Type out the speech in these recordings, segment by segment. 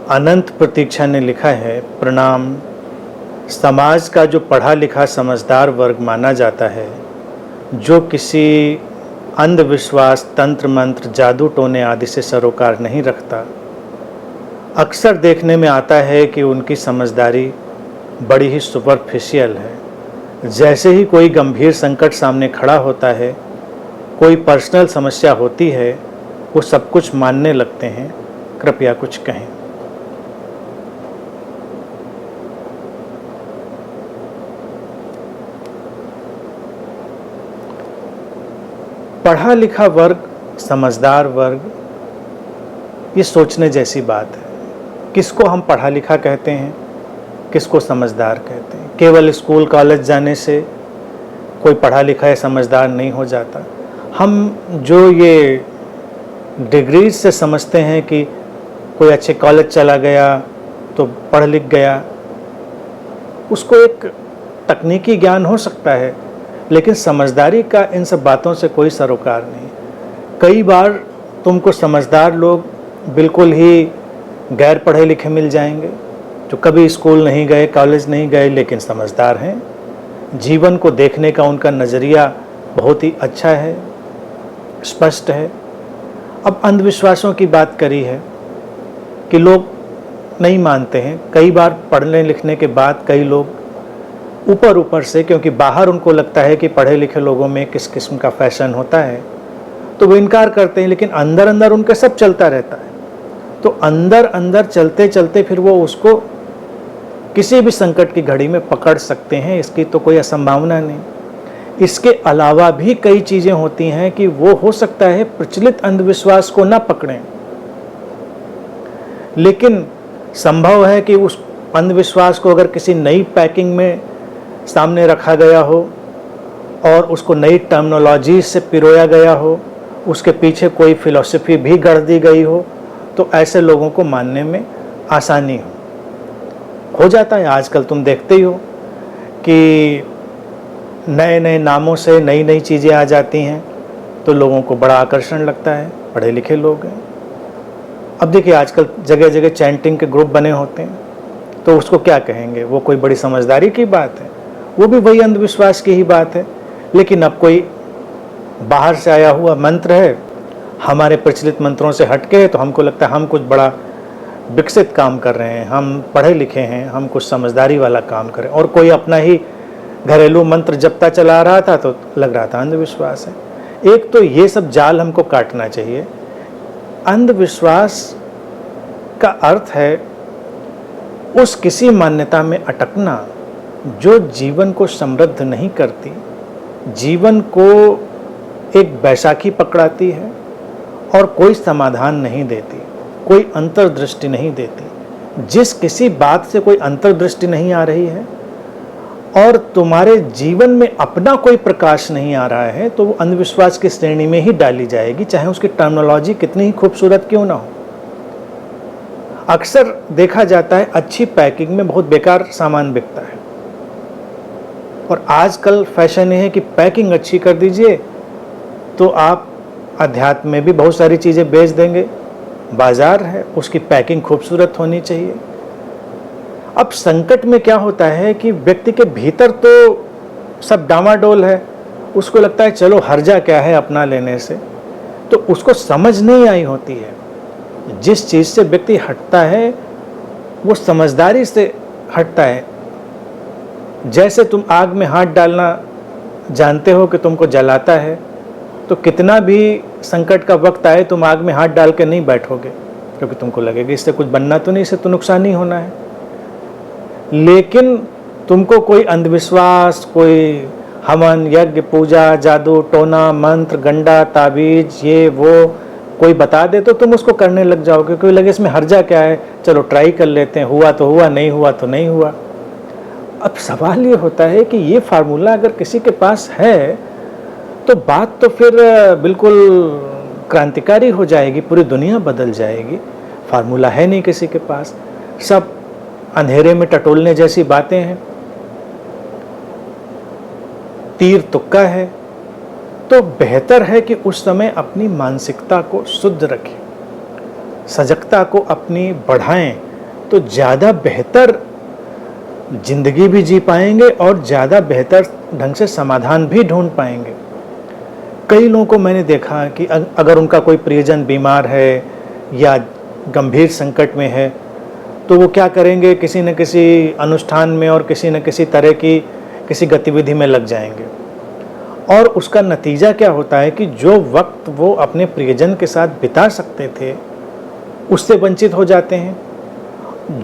अनंत प्रतीक्षा ने लिखा है, प्रणाम। समाज का जो पढ़ा लिखा समझदार वर्ग माना जाता है, जो किसी अंधविश्वास, तंत्र मंत्र, जादू टोने आदि से सरोकार नहीं रखता, अक्सर देखने में आता है कि उनकी समझदारी बड़ी ही सुपरफिशियल है। जैसे ही कोई गंभीर संकट सामने खड़ा होता है, कोई पर्सनल समस्या होती है, वो सब कुछ मानने लगते हैं। कृपया कुछ कहें। पढ़ा लिखा वर्ग, समझदार वर्ग, ये सोचने जैसी बात है। किसको हम पढ़ा लिखा कहते हैं, किसको समझदार कहते हैं। केवल स्कूल कॉलेज जाने से कोई पढ़ा लिखा या समझदार नहीं हो जाता। हम जो ये डिग्रीज से समझते हैं कि कोई अच्छे कॉलेज चला गया तो पढ़ लिख गया, उसको एक तकनीकी ज्ञान हो सकता है, लेकिन समझदारी का इन सब बातों से कोई सरोकार नहीं। कई बार तुमको समझदार लोग बिल्कुल ही गैर पढ़े लिखे मिल जाएंगे, जो कभी स्कूल नहीं गए, कॉलेज नहीं गए, लेकिन समझदार हैं। जीवन को देखने का उनका नज़रिया बहुत ही अच्छा है, स्पष्ट है। अब अंधविश्वासों की बात करी है कि लोग नहीं मानते हैं। कई बार पढ़ने लिखने के बाद कई लोग ऊपर ऊपर से, क्योंकि बाहर उनको लगता है कि पढ़े लिखे लोगों में किस किस्म का फैशन होता है, तो वो इनकार करते हैं, लेकिन अंदर अंदर उनके सब चलता रहता है। तो अंदर अंदर चलते चलते फिर वो उसको किसी भी संकट की घड़ी में पकड़ सकते हैं, इसकी तो कोई असंभावना नहीं। इसके अलावा भी कई चीज़ें होती हैं कि वो हो सकता है प्रचलित अंधविश्वास को ना पकड़ें, लेकिन संभव है कि उस अंधविश्वास को अगर किसी नई पैकिंग में सामने रखा गया हो और उसको नई टर्मिनोलॉजी से पिरोया गया हो, उसके पीछे कोई फिलॉसफी भी गढ़ दी गई हो, तो ऐसे लोगों को मानने में आसानी हो जाता है। आजकल तुम देखते ही हो कि नए नए नामों से नई नई चीज़ें आ जाती हैं, तो लोगों को बड़ा आकर्षण लगता है। पढ़े लिखे लोग हैं। अब देखिए, आजकल जगह जगह चैंटिंग के ग्रुप बने होते हैं, तो उसको क्या कहेंगे? वो कोई बड़ी समझदारी की बात है? वो भी वही अंधविश्वास की ही बात है। लेकिन अब कोई बाहर से आया हुआ मंत्र है, हमारे प्रचलित मंत्रों से हटके है, तो हमको लगता है हम कुछ बड़ा विकसित काम कर रहे हैं, हम पढ़े लिखे हैं, हम कुछ समझदारी वाला काम करें। और कोई अपना ही घरेलू मंत्र जपता चला रहा था तो लग रहा था अंधविश्वास है। एक तो ये सब जाल हमको काटना चाहिए। अंधविश्वास का अर्थ है उस किसी मान्यता में अटकना जो जीवन को समृद्ध नहीं करती, जीवन को एक बैसाखी पकड़ाती है और कोई समाधान नहीं देती, कोई अंतर्दृष्टि नहीं देती। जिस किसी बात से कोई अंतर्दृष्टि नहीं आ रही है और तुम्हारे जीवन में अपना कोई प्रकाश नहीं आ रहा है, तो वो अंधविश्वास की श्रेणी में ही डाली जाएगी, चाहे उसकी टर्मिनोलॉजी कितनी ही खूबसूरत क्यों ना हो। अक्सर देखा जाता है अच्छी पैकिंग में बहुत बेकार सामान बिकता है, और आजकल फैशन ये है कि पैकिंग अच्छी कर दीजिए तो आप अध्यात्म में भी बहुत सारी चीज़ें बेच देंगे। बाजार है, उसकी पैकिंग खूबसूरत होनी चाहिए। अब संकट में क्या होता है कि व्यक्ति के भीतर तो सब डामाडोल है, उसको लगता है चलो हर्जा क्या है अपना लेने से, तो उसको समझ नहीं आई होती है। जिस चीज़ से व्यक्ति हटता है वो समझदारी से हटता है। जैसे तुम आग में हाथ डालना जानते हो कि तुमको जलाता है, तो कितना भी संकट का वक्त आए तुम आग में हाथ डाल के नहीं बैठोगे, क्योंकि तुमको लगेगा इससे कुछ बनना तो नहीं, इससे तो नुकसान ही होना है। लेकिन तुमको कोई अंधविश्वास, कोई हवन यज्ञ पूजा, जादू टोना, मंत्र, गंडा, ताबीज, ये वो कोई बता दे तो तुम उसको करने लग जाओगे, क्योंकि लगे इसमें हर्जा क्या है, चलो ट्राई कर लेते हैं, हुआ तो हुआ, नहीं हुआ तो नहीं हुआ। अब सवाल ये होता है कि ये फार्मूला अगर किसी के पास है तो बात तो फिर बिल्कुल क्रांतिकारी हो जाएगी, पूरी दुनिया बदल जाएगी। फार्मूला है नहीं किसी के पास, सब अंधेरे में टटोलने जैसी बातें हैं, तीर तुक्का है। तो बेहतर है कि उस समय अपनी मानसिकता को शुद्ध रखें, सजगता को अपनी बढ़ाएं, तो ज़्यादा बेहतर जिंदगी भी जी पाएंगे और ज़्यादा बेहतर ढंग से समाधान भी ढूंढ पाएंगे। कई लोगों को मैंने देखा कि अगर उनका कोई प्रियजन बीमार है या गंभीर संकट में है तो वो क्या करेंगे, किसी न किसी अनुष्ठान में और किसी न किसी तरह की किसी गतिविधि में लग जाएंगे, और उसका नतीजा क्या होता है कि जो वक्त वो अपने प्रियजन के साथ बिता सकते थे उससे वंचित हो जाते हैं।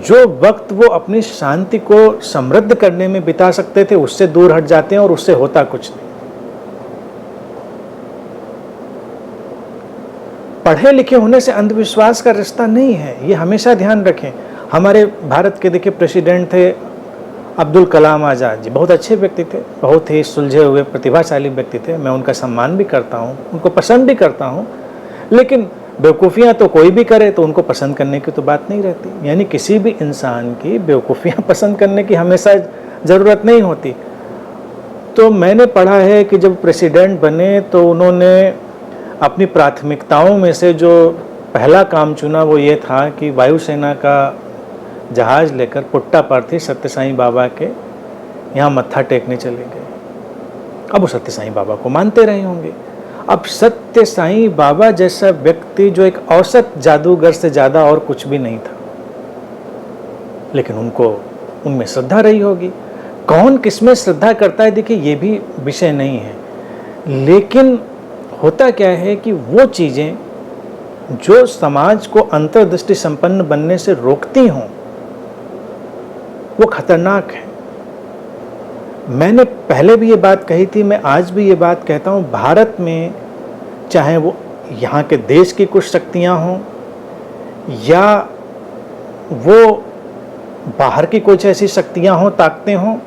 जो वक्त वो अपनी शांति को समृद्ध करने में बिता सकते थे उससे दूर हट जाते हैं और उससे होता कुछ नहीं। पढ़े लिखे होने से अंधविश्वास का रिश्ता नहीं है, ये हमेशा ध्यान रखें। हमारे भारत के देखिए प्रेसिडेंट थे अब्दुल कलाम आज़ाद जी, बहुत अच्छे व्यक्ति थे, बहुत ही सुलझे हुए प्रतिभाशाली व्यक्ति थे। मैं उनका सम्मान भी करता हूँ, उनको पसंद भी करता हूँ, लेकिन बेवकूफ़ियाँ तो कोई भी करे तो उनको पसंद करने की तो बात नहीं रहती। यानी किसी भी इंसान की बेवकूफ़ियाँ पसंद करने की हमेशा ज़रूरत नहीं होती। तो मैंने पढ़ा है कि जब प्रेसिडेंट बने तो उन्होंने अपनी प्राथमिकताओं में से जो पहला काम चुना वो ये था कि वायुसेना का जहाज़ लेकर पुट्टापार्थी सत्य साईं बाबा के यहाँ मत्था टेकने चले गए। अब वो सत्य साईं बाबा को मानते रहे होंगे। अब सत्य साईं बाबा जैसा व्यक्ति जो एक औसत जादूगर से ज़्यादा और कुछ भी नहीं था, लेकिन उनको उनमें श्रद्धा रही होगी। कौन किसमें श्रद्धा करता है देखिए ये भी विषय नहीं है, लेकिन होता क्या है कि वो चीज़ें जो समाज को अंतर्दृष्टि संपन्न बनने से रोकती हों वो खतरनाक है। मैंने पहले भी ये बात कही थी, मैं आज भी ये बात कहता हूँ, भारत में चाहे वो यहाँ के देश की कुछ शक्तियाँ हों या वो बाहर की कुछ ऐसी शक्तियाँ हों, ताकतें हों,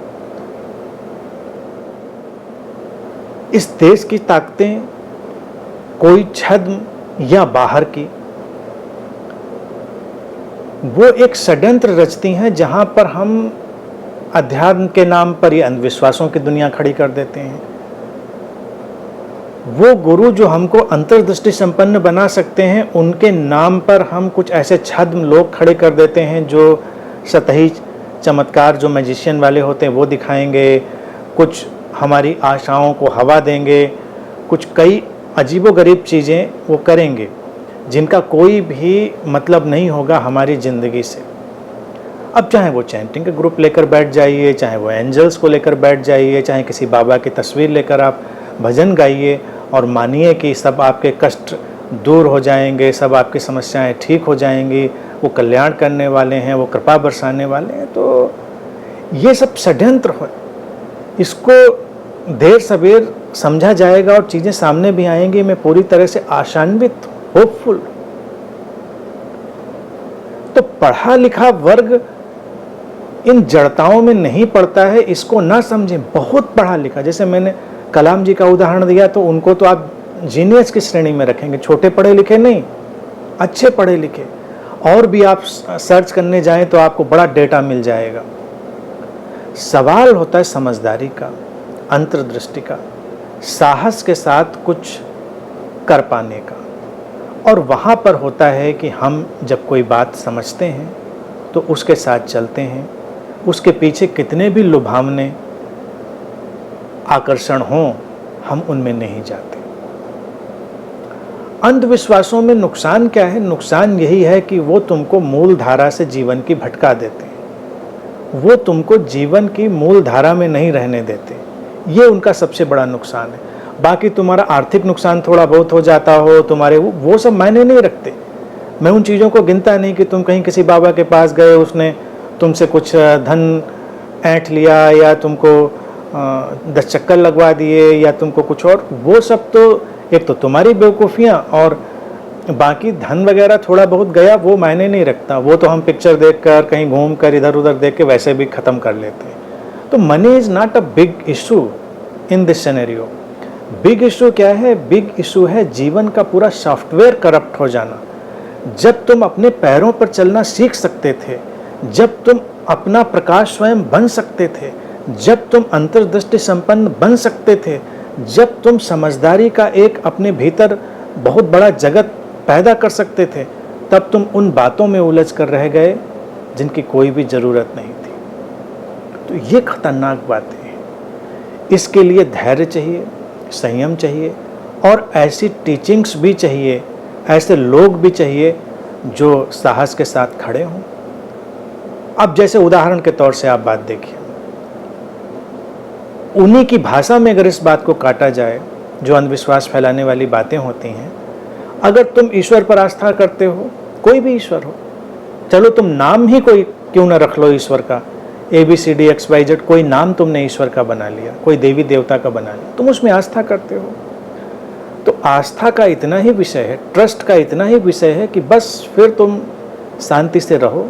इस देश की ताकतें कोई छद्म या बाहर की वो एक षड्यंत्र रचती हैं जहाँ पर हम अध्यात्म के नाम पर ये अंधविश्वासों की दुनिया खड़ी कर देते हैं। वो गुरु जो हमको अंतर्दृष्टि संपन्न बना सकते हैं उनके नाम पर हम कुछ ऐसे छद्म लोग खड़े कर देते हैं जो सतही चमत्कार जो मैजिशियन वाले होते हैं वो दिखाएंगे, कुछ हमारी आशाओं को हवा देंगे, कुछ कई अजीबोगरीब चीज़ें वो करेंगे जिनका कोई भी मतलब नहीं होगा हमारी ज़िंदगी से। अब चाहे वो चैंटिंग के ग्रुप लेकर बैठ जाइए, चाहे वो एंजल्स को लेकर बैठ जाइए, चाहे किसी बाबा की तस्वीर लेकर आप भजन गाइए और मानिए कि सब आपके कष्ट दूर हो जाएंगे, सब आपकी समस्याएं ठीक हो जाएंगी, वो कल्याण करने वाले हैं, वो कृपा बरसाने वाले हैं। तो ये सब षड्यंत्र हो, इसको देर सवेर समझा जाएगा और चीज़ें सामने भी आएंगी। मैं पूरी तरह से आशान्वित, होपफुल। तो पढ़ा लिखा वर्ग इन जड़ताओं में नहीं पड़ता है, इसको ना समझें। बहुत पढ़ा लिखा, जैसे मैंने कलाम जी का उदाहरण दिया, तो उनको तो आप जीनियस की श्रेणी में रखेंगे, छोटे पढ़े लिखे नहीं, अच्छे पढ़े लिखे। और भी आप सर्च करने जाएं तो आपको बड़ा डेटा मिल जाएगा। सवाल होता है समझदारी का, अंतर्दृष्टि का, साहस के साथ कुछ कर पाने का। और वहाँ पर होता है कि हम जब कोई बात समझते हैं तो उसके साथ चलते हैं, उसके पीछे कितने भी लुभावने आकर्षण हों हम उनमें नहीं जाते। अंधविश्वासों में नुकसान क्या है? नुकसान यही है कि वो तुमको मूल धारा से जीवन की भटका देते हैं, वो तुमको जीवन की मूल धारा में नहीं रहने देते। ये उनका सबसे बड़ा नुकसान है। बाकी तुम्हारा आर्थिक नुकसान थोड़ा बहुत हो जाता हो, तुम्हारे वो सब मायने नहीं रखते। मैं उन चीज़ों को गिनता नहीं कि तुम कहीं किसी बाबा के पास गए, उसने तुमसे कुछ धन ऐंठ लिया या तुमको 10 चक्कर लगवा दिए या तुमको कुछ और। वो सब तो एक तो तुम्हारी बेवकूफ़ियाँ, और बाकी धन वगैरह थोड़ा बहुत गया वो मायने नहीं रखता। वो तो हम पिक्चर देखकर, कहीं घूम कर, इधर उधर देख के वैसे भी ख़त्म कर लेते हैं। तो money is not a big issue in this scenario. Big issue क्या है? बिग इशू है जीवन का पूरा सॉफ्टवेयर करप्ट हो जाना। जब तुम अपने पैरों पर चलना सीख सकते थे, जब तुम अपना प्रकाश स्वयं बन सकते थे, जब तुम अंतर्दृष्टि संपन्न बन सकते थे, जब तुम समझदारी का एक अपने भीतर बहुत बड़ा जगत पैदा कर सकते थे, तब तुम उन बातों में उलझ कर रह गए जिनकी कोई भी ज़रूरत नहीं थी। तो ये खतरनाक बातें हैं। इसके लिए धैर्य चाहिए, संयम चाहिए और ऐसी टीचिंग्स भी चाहिए, ऐसे लोग भी चाहिए जो साहस के साथ खड़े हों। अब जैसे उदाहरण के तौर से आप बात देखिए, उन्हीं की भाषा में अगर इस बात को काटा जाए जो अंधविश्वास फैलाने वाली बातें होती हैं, अगर तुम ईश्वर पर आस्था करते हो, कोई भी ईश्वर हो, चलो तुम नाम ही कोई क्यों ना रख लो ईश्वर का, ABCD XYZ, कोई नाम तुमने ईश्वर का बना लिया, कोई देवी देवता का बना लिया, तुम उसमें आस्था करते हो, तो आस्था का इतना ही विषय है, ट्रस्ट का इतना ही विषय है कि बस फिर तुम शांति से रहो,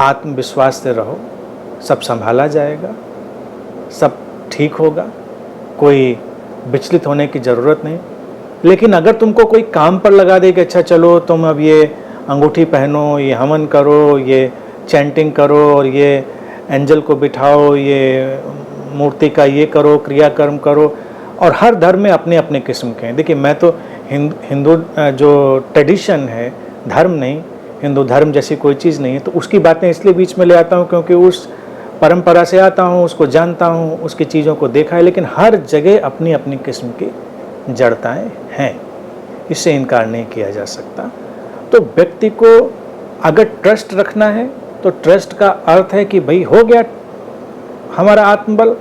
आत्मविश्वास से रहो, सब संभाला जाएगा, सब ठीक होगा, कोई विचलित होने की ज़रूरत नहीं। लेकिन अगर तुमको कोई काम पर लगा दे कि अच्छा चलो तुम अब ये अंगूठी पहनो, ये हवन करो, ये चैंटिंग करो और ये एंजल को बिठाओ, ये मूर्ति का ये करो, क्रियाकर्म करो, और हर धर्म में अपने अपने किस्म के हैं। देखिए मैं तो हिंदू जो ट्रेडिशन है, धर्म नहीं, हिंदू धर्म जैसी कोई चीज़ नहीं है, तो उसकी बातें इसलिए बीच में ले आता हूँ क्योंकि उस परंपरा से आता हूँ, उसको जानता हूँ, उसकी चीज़ों को देखा है। लेकिन हर जगह अपनी अपनी किस्म की जड़ताएँ हैं, इससे इनकार नहीं किया जा सकता। तो व्यक्ति को अगर ट्रस्ट रखना है तो ट्रस्ट का अर्थ है कि भाई हो गया हमारा आत्मबल,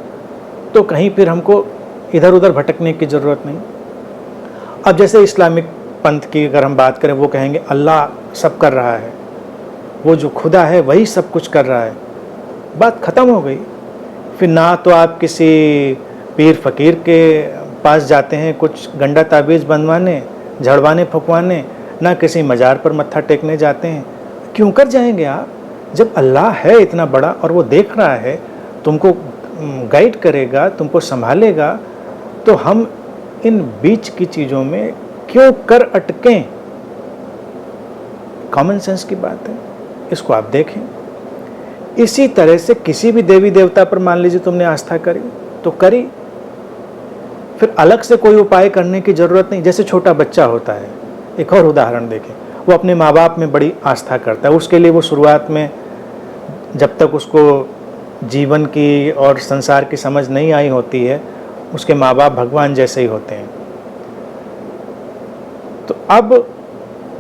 तो कहीं फिर हमको इधर उधर भटकने की ज़रूरत नहीं। अब जैसे इस्लामिक पंथ की अगर हम बात करें, वो कहेंगे अल्लाह सब कर रहा है, वो जो खुदा है वही सब कुछ कर रहा है, बात ख़त्म हो गई। फिर ना तो आप किसी पीर फकीर के पास जाते हैं कुछ गंडा ताबीज़ बनवाने, झड़वाने फुकवाने, ना किसी मज़ार पर मत्था टेकने जाते हैं। क्यों कर जाएंगे आप? जब अल्लाह है इतना बड़ा और वो देख रहा है, तुमको गाइड करेगा, तुमको संभालेगा, तो हम इन बीच की चीज़ों में क्यों कर अटकें? कॉमन सेंस की बात है, इसको आप देखें। इसी तरह से किसी भी देवी देवता पर मान लीजिए तुमने आस्था करी तो करी, फिर अलग से कोई उपाय करने की ज़रूरत नहीं। जैसे छोटा बच्चा होता है, एक और उदाहरण देखें, वो अपने माँ बाप में बड़ी आस्था करता है, उसके लिए वो शुरुआत में जब तक उसको जीवन की और संसार की समझ नहीं आई होती है, उसके माँ बाप भगवान जैसे ही होते हैं। तो अब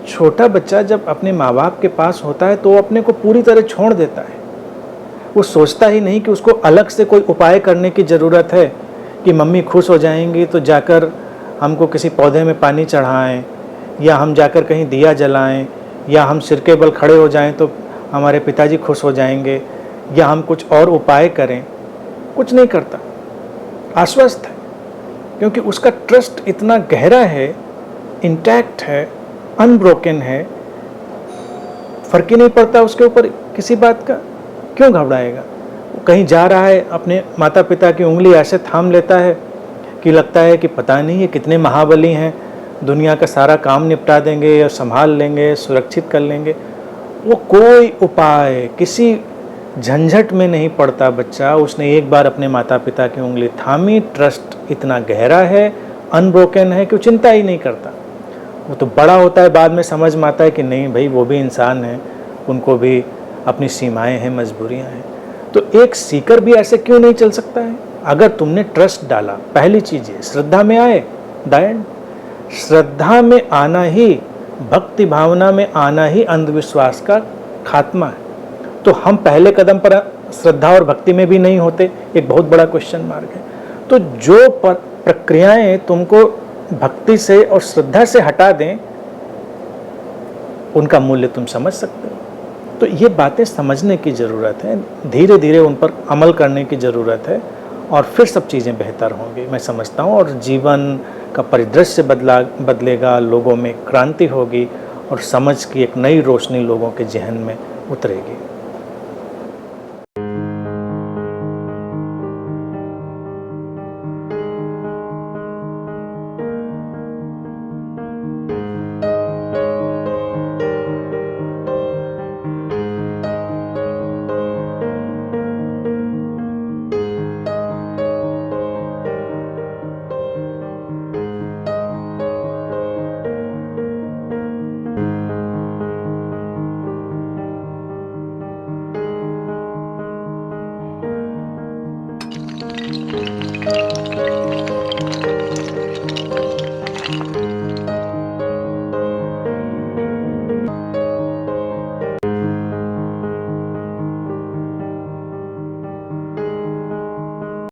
छोटा बच्चा जब अपने माँ बाप के पास होता है तो वो अपने को पूरी तरह छोड़ देता है। वो सोचता ही नहीं कि उसको अलग से कोई उपाय करने की ज़रूरत है कि मम्मी खुश हो जाएंगी तो जाकर हमको किसी पौधे में पानी चढ़ाएं, या हम जाकर कहीं दिया जलाएं, या हम सिर के बल खड़े हो जाएं तो हमारे पिताजी खुश हो जाएंगे, या हम कुछ और उपाय करें। कुछ नहीं करता, आश्वस्त है, क्योंकि उसका ट्रस्ट इतना गहरा है, इंटैक्ट है, अनब्रोकन है, फर्क ही नहीं पड़ता उसके ऊपर किसी बात का। क्यों घबराएगा? वो कहीं जा रहा है, अपने माता पिता की उंगली ऐसे थाम लेता है कि लगता है कि पता नहीं ये कितने महाबली हैं, दुनिया का सारा काम निपटा देंगे और संभाल लेंगे, सुरक्षित कर लेंगे। वो कोई उपाय, किसी झंझट में नहीं पड़ता बच्चा। उसने एक बार अपने माता पिता की उंगली थामी, ट्रस्ट इतना गहरा है, अनब्रोकन है कि वो चिंता ही नहीं करता। वो तो बड़ा होता है, बाद में समझ में आता है कि नहीं भाई वो भी इंसान है, उनको भी अपनी सीमाएं हैं, मजबूरियां हैं। तो एक सीकर भी ऐसे क्यों नहीं चल सकता है? अगर तुमने ट्रस्ट डाला, पहली चीज़ है श्रद्धा में आए, दायन श्रद्धा में आना ही, भक्ति भावना में आना ही अंधविश्वास का खात्मा है। तो हम पहले कदम पर श्रद्धा और भक्ति में भी नहीं होते, एक बहुत बड़ा क्वेश्चन मार्क है। तो जो प्रक्रियाएं तुमको भक्ति से और श्रद्धा से हटा दें, उनका मूल्य तुम समझ सकते हो। तो ये बातें समझने की ज़रूरत है, धीरे धीरे उन पर अमल करने की ज़रूरत है, और फिर सब चीज़ें बेहतर होंगी, मैं समझता हूँ। और जीवन का परिदृश्य बदलेगा, लोगों में क्रांति होगी, और समझ की एक नई रोशनी लोगों के जहन में उतरेगी। है।